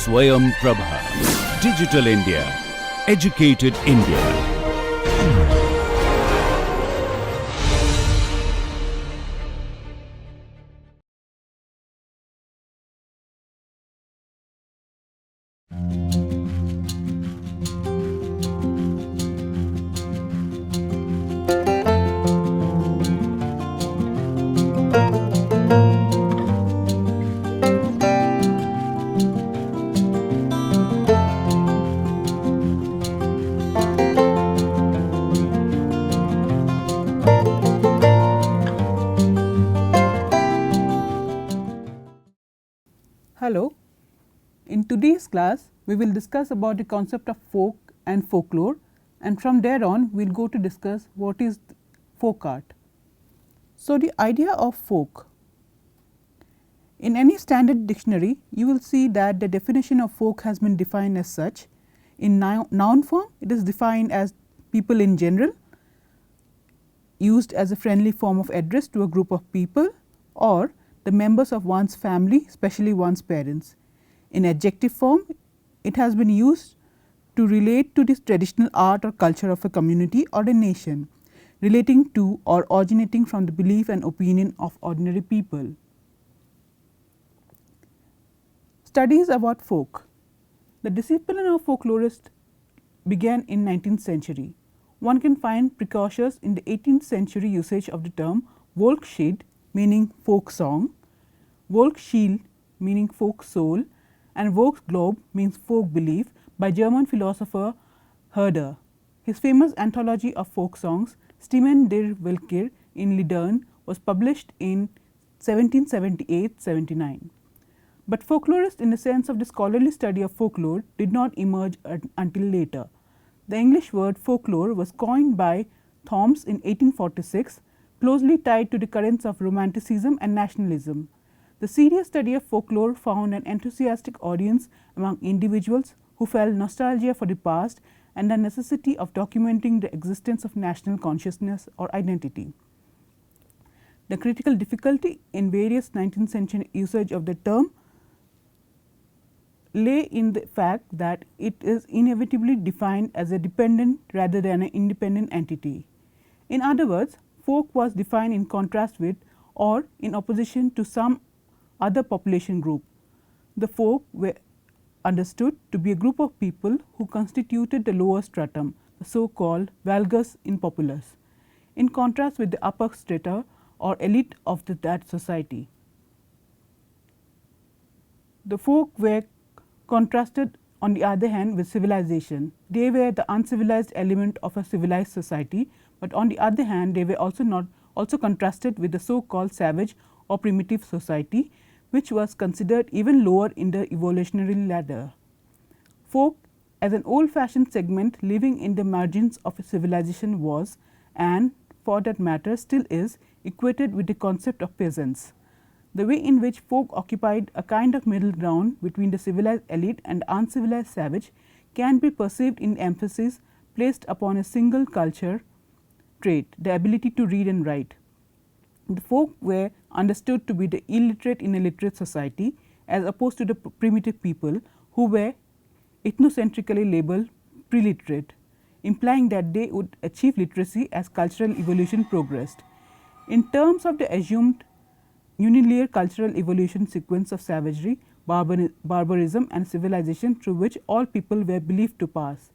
Swayam Prabha. Digital India. Educated India. Hello. In today's class, we will discuss about the concept of folk and folklore, and from there on we will go to discuss what is folk art. So, the idea of folk. In any standard dictionary, you will see that the definition of folk has been defined as such. In noun form, it is defined as people in general, used as a friendly form of address to a group of people, or the members of one's family, especially one's parents. In adjective form, it has been used to relate to this traditional art or culture of a community or a nation, relating to or originating from the belief and opinion of ordinary people. Studies about folk. The discipline of folklorist began in 19th century. One can find precursors in the 18th century usage of the term Volkslied, meaning folk song, Volksseele, meaning folk soul, and Volksglaube means folk belief, by German philosopher Herder. His famous anthology of folk songs, Stimmen der Willkür in Liedern, was published in 1778-79. But folklorist in the sense of the scholarly study of folklore did not emerge until later. The English word folklore was coined by Thoms in 1846, closely tied to the currents of Romanticism and nationalism. The serious study of folklore found an enthusiastic audience among individuals who felt nostalgia for the past and the necessity of documenting the existence of national consciousness or identity. The critical difficulty in various 19th century usage of the term lay in the fact that it is inevitably defined as a dependent rather than an independent entity. In other words, folk was defined in contrast with or in opposition to some other population group. The folk were understood to be a group of people who constituted the lower stratum, the so called vulgus in populace, in contrast with the upper strata or elite of that society. The folk were contrasted on the other hand with civilization. They were the uncivilized element of a civilized society, but on the other hand they were also contrasted with the so called savage or primitive society, which was considered even lower in the evolutionary ladder. Folk as an old fashioned segment living in the margins of a civilization was, and for that matter still is, equated with the concept of peasants. The way in which folk occupied a kind of middle ground between the civilized elite and the uncivilized savage can be perceived in emphasis placed upon a single culture trait, the ability to read and write. The folk were understood to be the illiterate in a literate society, as opposed to the primitive people who were ethnocentrically labeled preliterate, implying that they would achieve literacy as cultural evolution progressed. In terms of the assumed unilinear cultural evolution sequence of savagery, barbarism and civilization through which all people were believed to pass.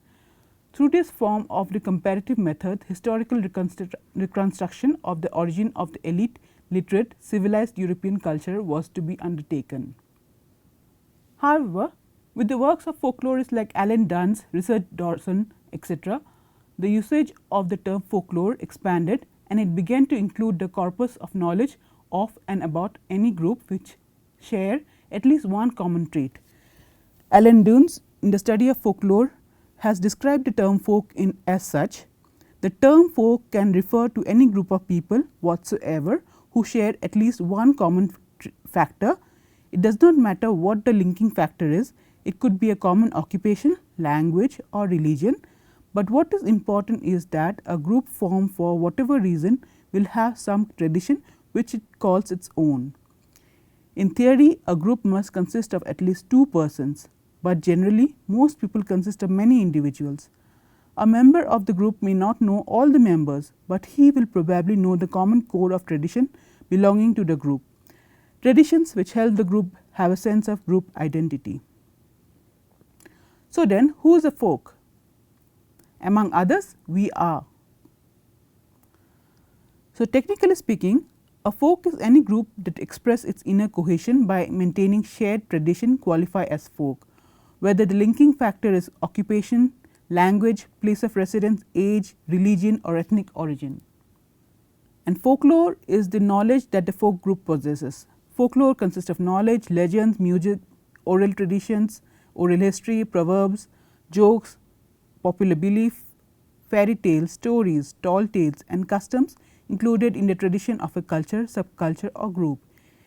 Through this form of the comparative method, historical reconstruction of the origin of the elite, literate, civilized European culture was to be undertaken. However, with the works of folklorists like Alan Duns, Richard Dawson, etc., the usage of the term folklore expanded and it began to include the corpus of knowledge of and about any group which share at least one common trait. Alan Duns, in the study of folklore, has described the term folk as such. The term folk can refer to any group of people whatsoever who share at least one common factor. It does not matter what the linking factor is. It could be a common occupation, language or religion, but what is important is that a group formed for whatever reason will have some tradition which it calls its own. In theory, a group must consist of at least two persons. but generally most people consist of many individuals. A member of the group may not know all the members, but he will probably know the common core of tradition belonging to the group. Traditions which help the group have a sense of group identity. So then, who is a folk? Among others, we are. So technically speaking, a folk is any group that express its inner cohesion by maintaining shared tradition qualify as folk, whether the linking factor is occupation, language, place of residence, age, religion or ethnic origin. And folklore is the knowledge that the folk group possesses. Folklore consists of knowledge, legends, music, oral traditions, oral history, proverbs, jokes, popular belief, fairy tales, stories, tall tales and customs included in the tradition of a culture, subculture or group.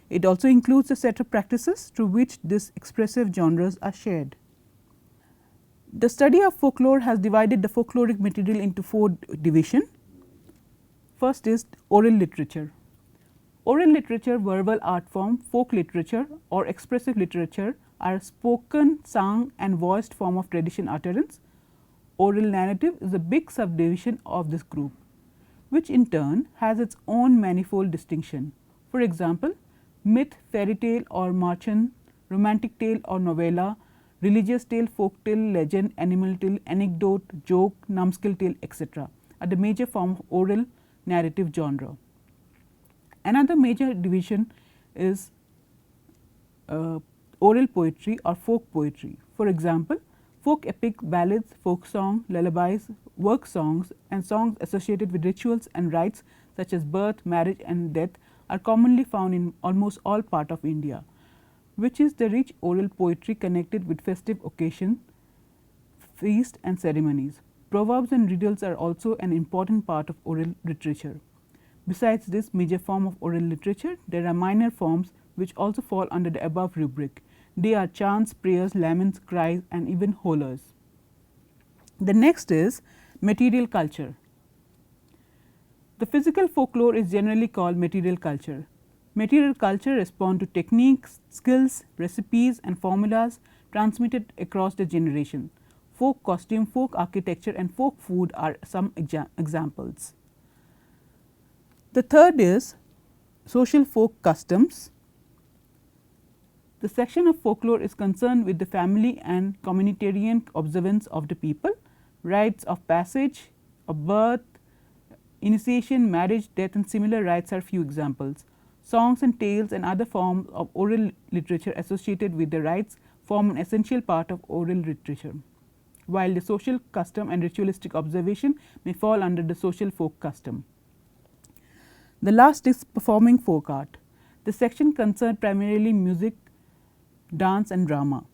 It also includes a set of practices through which these expressive genres are shared. The study of folklore has divided the folkloric material into 4 divisions. First is oral literature. Oral literature, verbal art form, folk literature or expressive literature are spoken, sung and voiced form of tradition utterance. Oral narrative is a big subdivision of this group, which in turn has its own manifold distinction. For example, myth, fairy tale or marchen, romantic tale or novella, religious tale, folk tale, legend, animal tale, anecdote, joke, numbskull tale, etc. are the major form of oral narrative genre. Another major division is oral poetry or folk poetry. For example, folk epic, ballads, folk song, lullabies, work songs and songs associated with rituals and rites such as birth, marriage and death are commonly found in almost all parts of India, which is the rich oral poetry connected with festive occasions, feasts and ceremonies. Proverbs and riddles are also an important part of oral literature. Besides this major form of oral literature, there are minor forms which also fall under the above rubric. They are chants, prayers, laments, cries and even holers. The next is material culture. The physical folklore is generally called material culture. Material culture responds to techniques, skills, recipes and formulas transmitted across the generation. Folk costume, folk architecture and folk food are some examples. The third is social folk customs. The section of folklore is concerned with the family and communitarian observance of the people, rites of passage, of birth, initiation, marriage, death and similar rites are few examples. Songs and tales and other forms of oral literature associated with the rites form an essential part of oral literature, while the social custom and ritualistic observation may fall under the social folk custom. The last is performing folk art. The section concerned primarily music, dance and drama.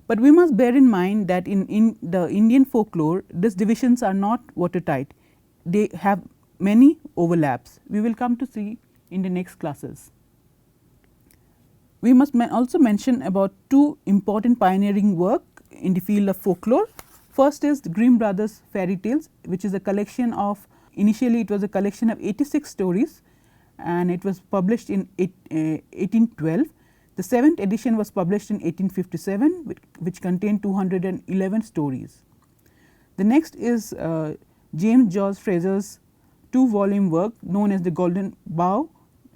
But we must bear in mind that in the Indian folklore, these divisions are not watertight. They have many overlaps. We will come to see in the next classes. We must also mention about 2 important pioneering work in the field of folklore. First is the Grimm Brothers Fairy Tales, which is a collection of, initially it was a collection of 86 stories and it was published in 1812. The 7th edition was published in 1857, which contained 211 stories. The next is James George Fraser's 2-volume work known as the Golden Bough,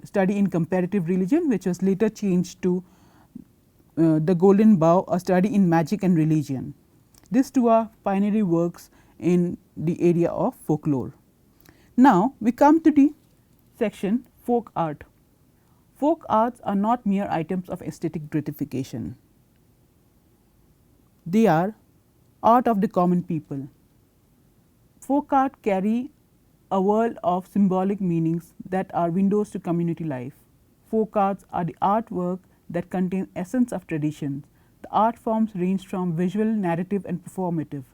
Study in Comparative Religion, which was later changed to the Golden Bough, a Study in Magic and Religion. These 2 are pioneering works in the area of folklore. Now, we come to the section folk art. Folk arts are not mere items of aesthetic gratification. They are art of the common people. Folk art carry a world of symbolic meanings that are windows to community life. Folk arts are the artwork that contain essence of traditions. The art forms range from visual, narrative and performative.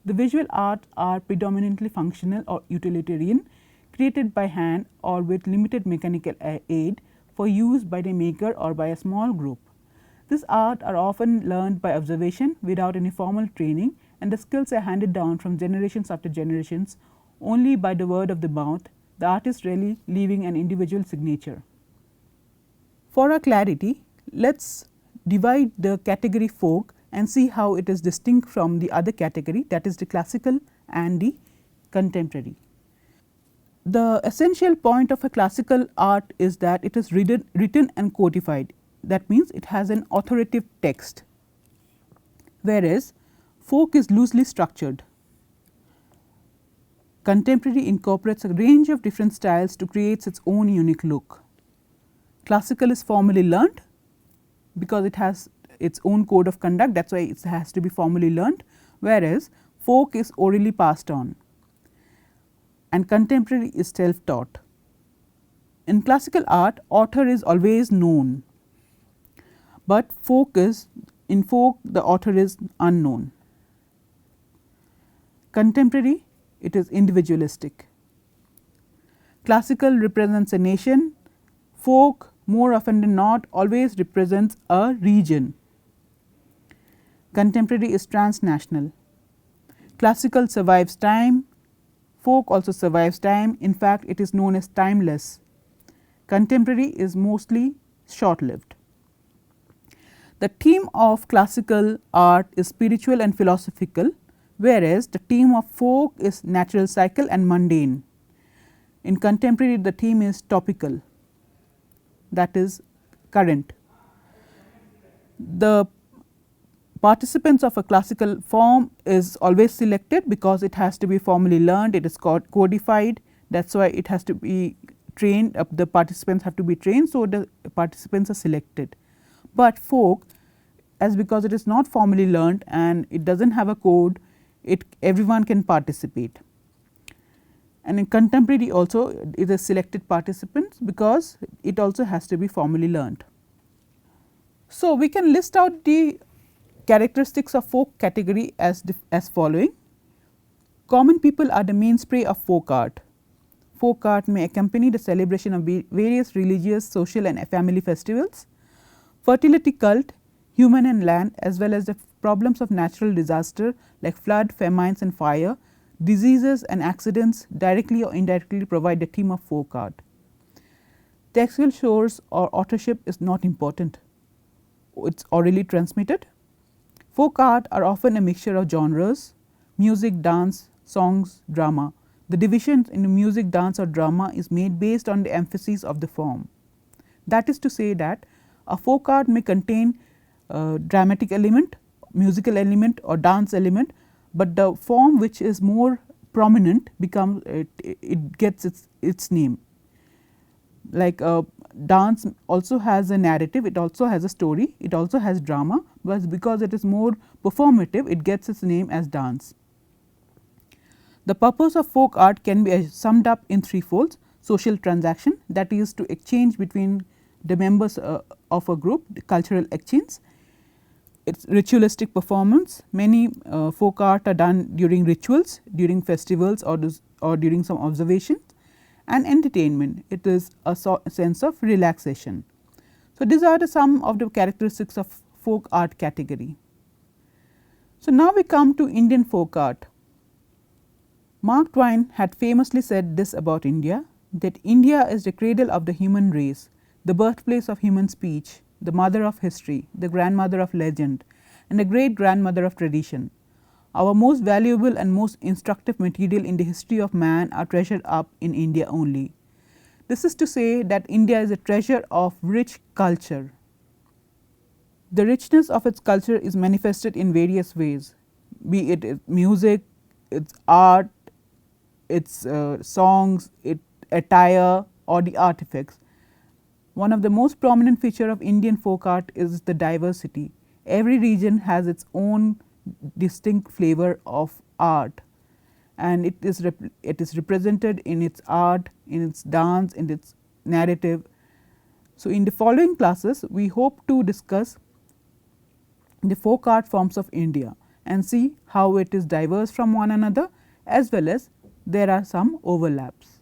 The visual arts are predominantly functional or utilitarian, created by hand or with limited mechanical aid for use by the maker or by a small group. These art are often learned by observation without any formal training, and the skills are handed down from generations after generations only by the word of the mouth, the artist rarely leaving an individual signature. For our clarity, let us divide the category folk and see how it is distinct from the other category, that is the classical and the contemporary. The essential point of a classical art is that it is written and codified. That means it has an authoritative text, whereas folk is loosely structured. Contemporary incorporates a range of different styles to create its own unique look. Classical is formally learnt because it has its own code of conduct, that is why it has to be formally learnt, whereas folk is orally passed on and contemporary is self taught. In classical art, author is always known, but in folk the author is unknown. Contemporary, it is individualistic. Classical represents a nation, folk more often than not always represents a region. Contemporary is transnational. Classical survives time, folk also survives time, in fact it is known as timeless. Contemporary is mostly short lived. The theme of classical art is spiritual and philosophical, whereas the theme of folk is natural cycle and mundane. In contemporary the theme is topical, that is current. The participants of a classical form is always selected because it has to be formally learned, it is codified, that is why it has to be trained, the participants have to be trained, so the participants are selected. But folk, as because it is not formally learned and it does not have a code, everyone can participate. And in contemporary also it is selected participants because it also has to be formally learned. So, we can list out the characteristics of folk category as following. Common people are the mainstay of folk art. Folk art may accompany the celebration of various religious, social and family festivals, fertility cult, human and land, as well as the problems of natural disaster like flood, famines and fire, diseases and accidents directly or indirectly provide the theme of folk art. Textual source or authorship is not important, it is orally transmitted. Folk art are often a mixture of genres, music, dance, songs, drama. The division in music, dance or drama is made based on the emphasis of the form. That is to say that a folk art may contain dramatic element, musical element or dance element, but the form which is more prominent becomes it gets its name. Like dance also has a narrative, it also has a story, it also has drama, but because it is more performative it gets its name as dance. The purpose of folk art can be summed up in three folds: social transaction, that is to exchange between the members of a group, the cultural exchange. It is ritualistic performance, many folk art are done during rituals, during festivals or during some observations, and entertainment, it is a sense of relaxation. So, these are some of the characteristics of folk art category. So, now we come to Indian folk art. Mark Twain had famously said this about India, that India is the cradle of the human race, the birthplace of human speech, the mother of history, the grandmother of legend and the great grandmother of tradition. Our most valuable and most instructive material in the history of man are treasured up in India only. This is to say that India is a treasure of rich culture. The richness of its culture is manifested in various ways, be it music, its art, its songs, its attire or the artifacts. One of the most prominent feature of Indian folk art is the diversity. Every region has its own distinct flavor of art, and it is represented in its art, in its dance, in its narrative. So, in the following classes we hope to discuss the folk art forms of India and see how it is diverse from one another, as well as there are some overlaps.